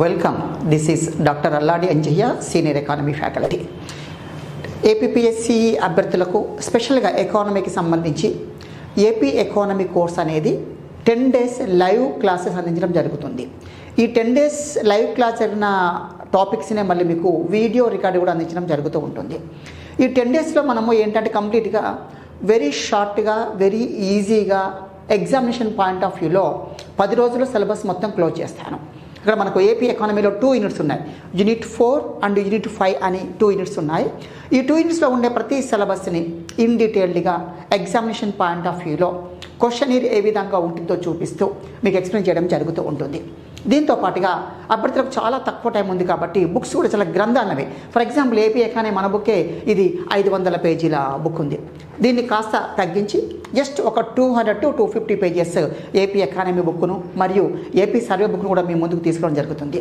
Welcome. This is doctor Alladi Anjaiah, senior economy faculty. APPSC అభ్యర్థులకు స్పెషల్గా ఎకానమీకి సంబంధించి ఏపీ ఎకానమీ కోర్స్ అనేది 10 days లైవ్ క్లాసెస్ అందించడం జరుగుతుంది. ఈ 10 days లైవ్ క్లాస్ జరిగిన టాపిక్స్నే మళ్ళీ మీకు వీడియో రికార్డు కూడా అందించడం జరుగుతూ ఉంటుంది. ఈ 10 daysలో మనము ఏంటంటే కంప్లీట్గా వెరీ షార్ట్గా, వెరీ ఈజీగా ఎగ్జామినేషన్ పాయింట్ ఆఫ్ వ్యూలో 10 రోజుల్లో సిలబస్ మొత్తం క్లోజ్ చేస్తాను. ఇక్కడ మనకు ఏపీ ఎకానమీలో 2 యూనిట్స్ ఉన్నాయి. యూనిట్ 4 అండ్ యూనిట్ 5 అని 2 యూనిట్స్ ఉన్నాయి. ఈ 2 యూనిట్స్లో ఉండే ప్రతి సిలబస్ని ఇన్ డీటెయిల్డ్గా ఎగ్జామినేషన్ పాయింట్ ఆఫ్ వ్యూలో క్వశ్చన్ ఏ విధంగా ఉంటుందో చూపిస్తూ మీకు ఎక్స్ప్లెయిన్ చేయడం జరుగుతూ ఉంటుంది. దీంతో పాటుగా అభ్యర్థులకు చాలా తక్కువ టైం ఉంది కాబట్టి బుక్స్ కూడా చాలా గ్రంథాలవి. ఫర్ ఎగ్జాంపుల్ ఏపీ ఎకానమీ మన బుక్కే ఇది 500 పేజీల బుక్ ఉంది. దీన్ని కాస్త తగ్గించి జస్ట్ ఒక 200 to 250 పేజెస్ ఏపీ ఎకానమీ బుక్ను మరియు ఏపీ సర్వే బుక్ను కూడా మీ ముందుకు తీసుకోవడం జరుగుతుంది.